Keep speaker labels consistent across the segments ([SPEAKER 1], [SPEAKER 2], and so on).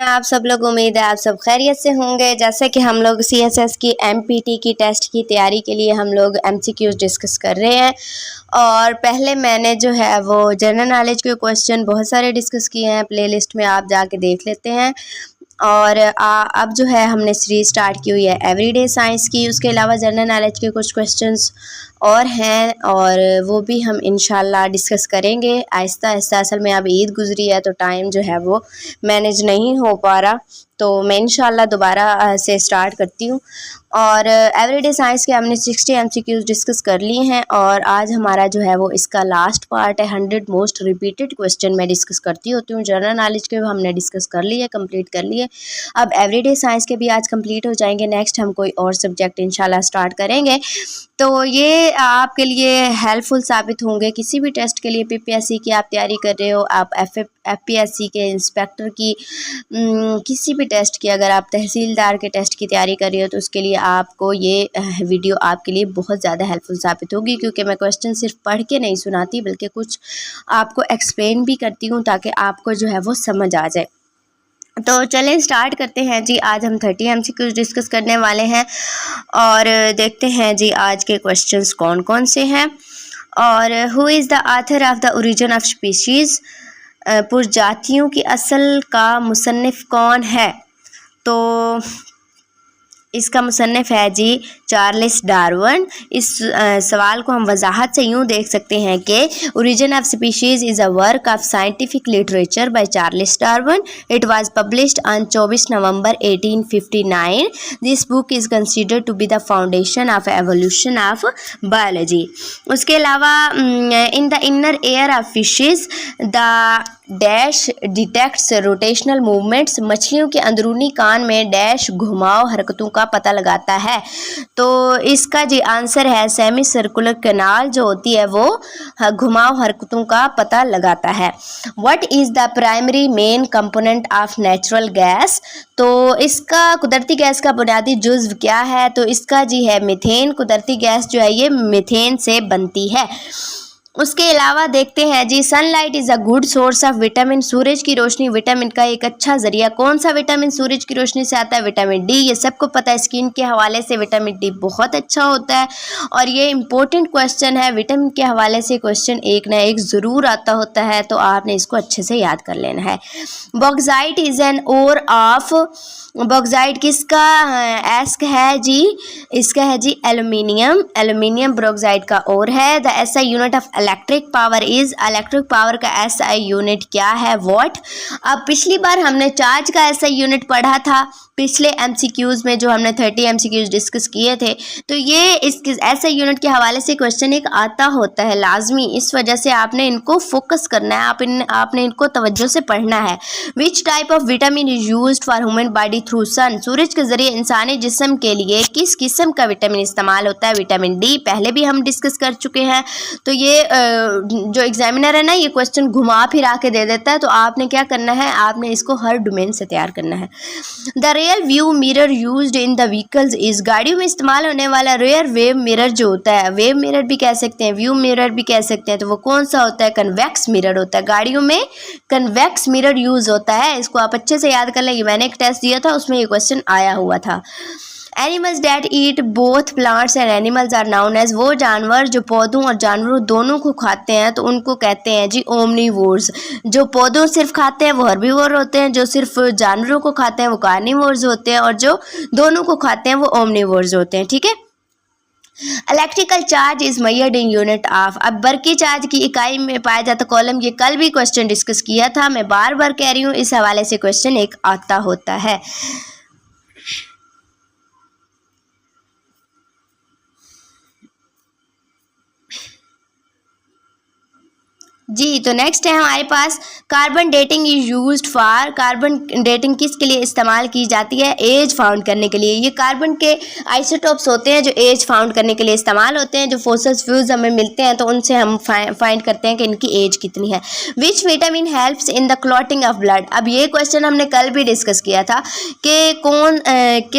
[SPEAKER 1] आप सब लोग, उम्मीद है आप सब खैरियत से होंगे। जैसे कि हम लोग CSS की MPT की टेस्ट की तैयारी के लिए हम लोग MCQs डिस्कस कर रहे हैं। और पहले मैंने जो है वो जनरल नॉलेज के क्वेश्चन बहुत सारे डिस्कस किए हैं, प्लेलिस्ट में आप जाके देख लेते हैं। और अब जो है हमने सीरीज स्टार्ट की हुई है एवरीडे साइंस की। उसके अलावा जनरल नॉलेज के कुछ क्वेश्चंस और हैं और वो भी हम इंशाल्लाह डिस्कस करेंगे आहिस्ता आहिस्ता। असल में अब ईद गुजरी है तो टाइम जो है वो मैनेज नहीं हो पा रहा, तो मैं इंशाल्लाह दोबारा से स्टार्ट करती हूँ। और एवरीडे साइंस के हमने 60 MCQs डिस्कस कर लिए हैं और आज हमारा जो है वो इसका लास्ट पार्ट है। 100 मोस्ट रिपीटेड क्वेश्चन मैं डिस्कस करती होती हूँ। जनरल नॉलेज के हमने डिस्कस कर लिए, कंप्लीट कर लिए। अब एवरीडे साइंस के भी आज कंप्लीट हो जाएंगे। नेक्स्ट हम कोई और सब्जेक्ट इंशाल्लाह स्टार्ट करेंगे, तो ये आपके लिए हेल्पफुल साबित होंगे। किसी भी टेस्ट के लिए PPSC की आप तैयारी कर रहे हो, आप FPSC के इंस्पेक्टर की, किसी भी टेस्ट की, अगर आप तहसीलदार के टेस्ट की तैयारी कर रहे हो तो उसके लिए आपको ये वीडियो आपके लिए बहुत ज़्यादा हेल्पफुल साबित होगी। क्योंकि मैं क्वेश्चन सिर्फ पढ़ के नहीं सुनाती बल्कि कुछ आपको एक्सप्लेन भी करती हूँ ताकि आपको जो है वो समझ आ जाए। तो चलें स्टार्ट करते हैं जी। आज हम 30 MCQs डिस्कस करने वाले हैं और देखते हैं जी आज के क्वेश्चंस कौन कौन से हैं। और who is the author of the origin of species, प्रजातियों की असल का मुसन्निफ कौन है? तो इसका मुसन्निफ है जी चार्ल्स डार्विन। इस सवाल को हम वजाहत से यूँ देख सकते हैं कि origin of species is a work of scientific literature by Charles Darwin. It was published on 24 November 1859। This book is considered to be the foundation of evolution of biology. उसके अलावा in the inner ear of fishes the dash detects rotational movements. मछलियों के अंदरूनी कान में dash घुमाव हरकतों का पता लगाता है। तो इसका जी आंसर है सेमी सर्कुलर कैनाल जो होती है वो घुमाव हरकतों का पता लगाता है। What is the primary main component of natural gas? तो इसका कुदरती गैस का बुनियादी जुज़्व क्या है? तो इसका जी है मीथेन। कुदरती गैस जो है ये मीथेन से बनती है। उसके अलावा देखते हैं जी sunlight is a good source of vitamin. सूरज की रोशनी विटामिन का एक अच्छा जरिया। कौन सा विटामिन सूरज की रोशनी से आता है? Vitamin D. ये सबको पता है। स्किन के हवाले से विटामिन डी बहुत अच्छा होता है और ये इंपॉर्टेंट क्वेश्चन है। विटामिन के हवाले से क्वेश्चन एक ना एक ज़रूर आता होता है, तो आपने इसको अच्छे से याद कर लेना है। Bauxite is an ore of. Bauxite किसका एस्क है जी? इसका है जी एल्युमिनियम। एल्युमिनियम बॉक्साइट का ओर है। The SI unit of electric power is. Electric power का SI यूनिट क्या है? वॉट। अब पिछली बार हमने चार्ज का SI यूनिट पढ़ा था पिछले MCQs में, जो हमने 30 MCQs डिस्कस किए थे। तो ये इसके SI यूनिट के हवाले से क्वेश्चन एक आता होता है लाजमी। इस वजह से आपने इनको फोकस करना है, आपने इनको तवज्जो से पढ़ना है। Which type of vitamin is used for human body through sun? सूरज के जरिए इंसानी जिस्म के लिए किस किस्म का विटामिन इस्तेमाल होता है? Vitamin D. पहले भी हम डिस्कस कर चुके हैं। तो ये जो एग्जामिनर है ना, ये क्वेश्चन घुमा फिरा के दे देता है, तो आपने क्या करना है, आपने इसको हर डोमेन से तैयार करना है। The rear view mirror used in the vehicles is. गाड़ियों में इस्तेमाल होने वाला रियर वेव मिरर जो होता है, वेव मिरर भी कह सकते हैं, व्यू मिरर भी कह सकते हैं, तो वो कौन सा होता है? कन्वेक्स मिरर होता है। गाड़ियों में कन्वेक्स मिरर यूज होता है। इसको आप अच्छे से याद कर लें। ये मैंने एक टेस्ट दिया था, उसमें ये क्वेश्चन आया हुआ था। Animals that eat both plants and animals are known as. वो जानवर जो पौधों और जानवरों दोनों को खाते हैं तो उनको कहते हैं जी ओमनीवोर्स। जो पौधों सिर्फ खाते हैं वो हर्बीवोर होते हैं, जो सिर्फ जानवरों को खाते हैं वो कार्निवोर्स होते हैं, और जो दोनों को खाते हैं वो ओमनीवोर्स होते हैं। ठीक है। Electrical charge is measured in unit of. अब बरकी चार्ज की इकाई में पाया जाता कॉलम। ये कल भी क्वेश्चन डिस्कस किया था, मैं बार बार कह रही हूँ, इस हवाले से क्वेश्चन एक आता होता है। जी तो नेक्स्ट है हमारे पास carbon dating is used for. Carbon dating किसके लिए इस्तेमाल की जाती है? एज फाउंड करने के लिए। ये कार्बन के आइसोटोप्स होते हैं जो एज फाउंड करने के लिए इस्तेमाल होते हैं। जो फॉसिल्स फ्यूल्स हमें मिलते हैं तो उनसे हम फाइंड करते हैं कि इनकी एज कितनी है। Which vitamin helps in the clotting of blood. अब ये क्वेश्चन हमने कल भी डिस्कस किया था कि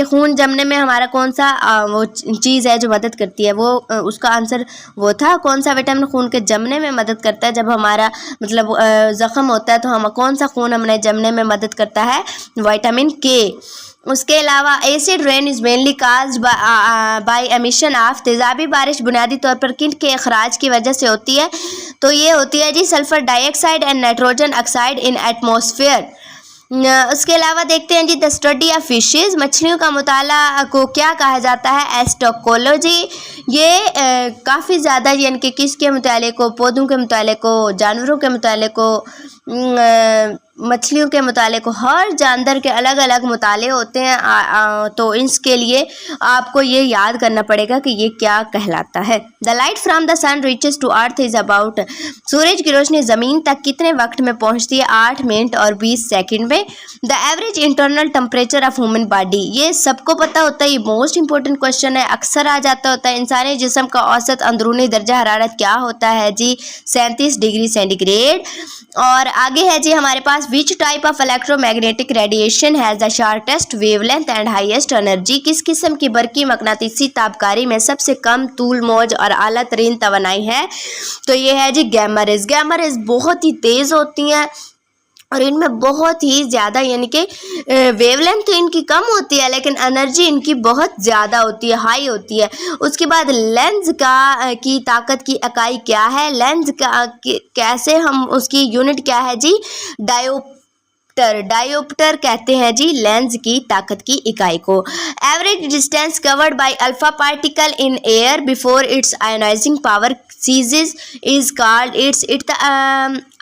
[SPEAKER 1] खून जमने में हमारा कौन सा वो चीज़ है जो मदद करती है। वो उसका आंसर वो था कौन सा विटामिन खून के जमने में मदद करता है। जब हमारा मतलब ज़ख़म होता है तो हम कौन सा खून हमें जमने में मदद करता है, विटामिन के। उसके अलावा acid rain is mainly caused by emission of, तेज़ाबी बारिश बुनियादी तौर पर किन के अखराज की वजह से होती है, तो ये होती है जी sulphur dioxide and nitrogen oxide in atmosphere. उसके अलावा देखते हैं जी द स्टडी ऑफ फिशेस, मछलियों का मुताला को क्या कहा जाता है, एस्टोकोलॉजी। ये काफ़ी ज़्यादा यानी कि किसके मुताले को, पौधों के मुताले को, जानवरों के मुताले को, मछलियों के मुताले को, हर जानवर के अलग अलग मुताले होते हैं। तो इसके लिए आपको ये याद करना पड़ेगा कि ये क्या कहलाता है। The light from the sun reaches to earth is about, सूरज की रोशनी ज़मीन तक कितने वक्त में पहुंचती है, 8 मिनट और 20 सेकंड में। The average internal temperature of human body, ये सबको पता होता है, ये मोस्ट इंपॉर्टेंट क्वेश्चन है, अक्सर आ जाता होता है। इंसानी जिस्म का औसत अंदरूनी दर्जा हरारत क्या होता है जी, 37 डिग्री सेंटीग्रेड। और आगे है जी हमारे पास which type of electromagnetic radiation has the shortest wavelength and highest energy, किस किस्म की बरकी मकनातीसी ताबकारी में सबसे कम तूल मौज और आला तरीन तवानाई है, तो ये है जी गैमा रेज़। गैमा रेज़ बहुत ही तेज़ होती हैं और इनमें बहुत ही ज़्यादा यानी कि वेवलेंथ तो इनकी कम होती है लेकिन एनर्जी इनकी बहुत ज़्यादा होती है, हाई होती है। उसके बाद लेंस का की ताकत की इकाई क्या है, लेंस का कैसे हम उसकी यूनिट क्या है जी, डायोप्टर कहते हैं जी लेंस की ताकत की इकाई को। Average distance covered by alpha particle in air before its ionising power ceases is called its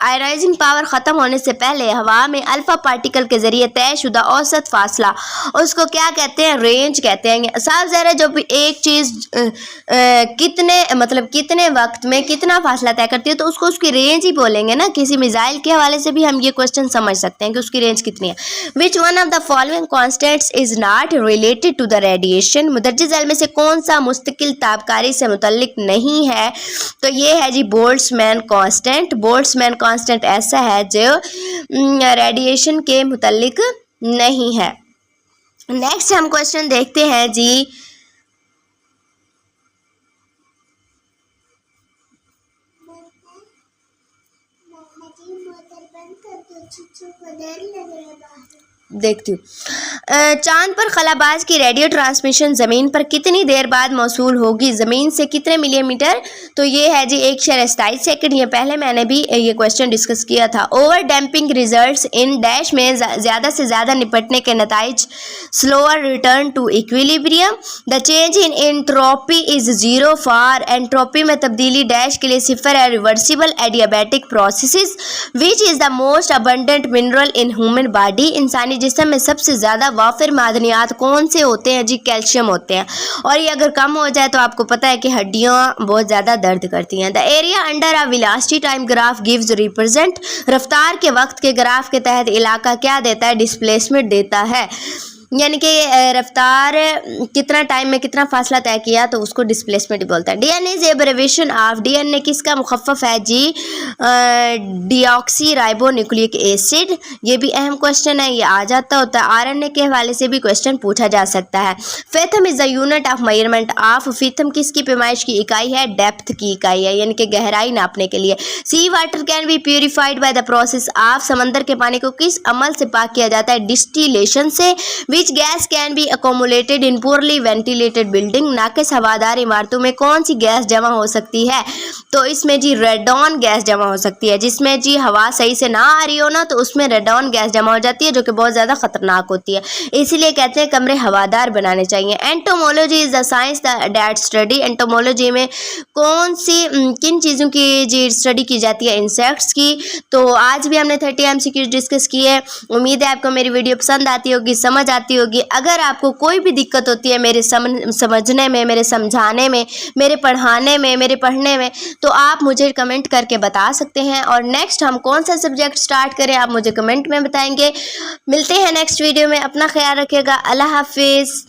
[SPEAKER 1] ionising power ख़त्म होने से पहले हवा में अल्फा पार्टिकल के ज़रिए तयशुदा औसत फासला, उसको क्या कहते हैं, रेंज कहते हैं। साफ ज़ाहिर है जो भी एक चीज़ कितने वक्त में कितना फासला तय करती है तो उसको उसकी रेंज ही बोलेंगे ना। किसी मिसाइल के हवाले से भी हम ये क्वेश्चन समझ सकते हैं कि उसकी रेंज कितनी है। Which one of the following constants is not related to the radiation, मुदर्रिज झैल में से कौन सा मुस्तकिल ताबकारी से मुतल्लिक नहीं है, तो ये है जी बोल्ट्जमैन कांस्टेंट। बोल्ट्जमैन कांस्टेंट ऐसा है जो रेडिएशन के मुतल्लिक नहीं है। नेक्स्ट हम क्वेश्चन देखते हैं जी, देखती हूँ। चांद पर खलाबाज की रेडियो ट्रांसमिशन ज़मीन पर कितनी देर बाद मौसूल होगी, ज़मीन से कितने मिलीमीटर, तो ये है जी 1.27 सेकंड। ये पहले मैंने भी ये क्वेश्चन डिस्कस किया था। Over damping results in dash में ज़्यादा से ज़्यादा निपटने के नताइज slower return to equilibrium. The change in entropy is zero for, entropy में तब्दीली डैश के लिए सिफर है, reversible adiabatic processes. Which is the most abundant mineral in human body, इंसानी जिस्म में सबसे ज़्यादा वाफिर मादनियात कौन से होते हैं जी, कैल्शियम होते हैं। और ये अगर कम हो जाए तो आपको पता है कि हड्डियाँ बहुत ज़्यादा दर्द करती हैं। The area under a velocity time graph gives represent, रफ्तार के वक्त के ग्राफ के तहत इलाका क्या देता है, डिस्प्लेसमेंट देता है। यानी कि रफ्तार कितना टाइम में कितना फासला तय किया तो उसको डिस्प्लेसमेंट बोलता है। डीएनए इज एब्रेविएशन ऑफ, डीएनए किसका मुखफ़फ़ है जी, डीऑक्सी राइबो न्यूक्लिक एसिड। ये भी अहम क्वेश्चन है, ये आ जाता होता है। आरएनए के हवाले से भी क्वेश्चन पूछा जा सकता है। Fathom is the unit of measurement of, fathom किसकी पैमाइश की इकाई है, डेप्थ की इकाई है यानी कि गहराई नापने के लिए। Sea water can be purified by the process of, समंदर के पानी को किस अमल से पाक किया जाता है, डिस्टिलेशन से। Which gas can be accumulated in poorly ventilated building, नाकिस हवादार इमारतों में कौन सी गैस जमा हो सकती है, तो इसमें जी रेडॉन गैस जमा हो सकती है। जिसमें जी हवा सही से ना आ रही हो ना तो उसमें रेडॉन गैस जमा हो जाती है जो कि बहुत ज़्यादा खतरनाक होती है, इसीलिए कहते हैं कमरे हवादार बनाने चाहिए। Entomology is the science that study, entomology में कौन सी किन चीज़ों की जी स्टडी की जाती है, इंसेक्ट्स की। तो आज भी हमने 30 MCQ डिस्कस किए। उम्मीद है आपको मेरी वीडियो पसंद आती होगी, समझ आती होगी। अगर आपको कोई भी दिक्कत होती है मेरे समझने में, मेरे समझाने में, मेरे पढ़ाने में, मेरे पढ़ने में, तो आप मुझे कमेंट करके बता सकते हैं। और नेक्स्ट हम कौन सा सब्जेक्ट स्टार्ट करें आप मुझे कमेंट में बताएंगे। मिलते हैं नेक्स्ट वीडियो में, अपना ख्याल रखिएगा। अल्लाह हाफिज़।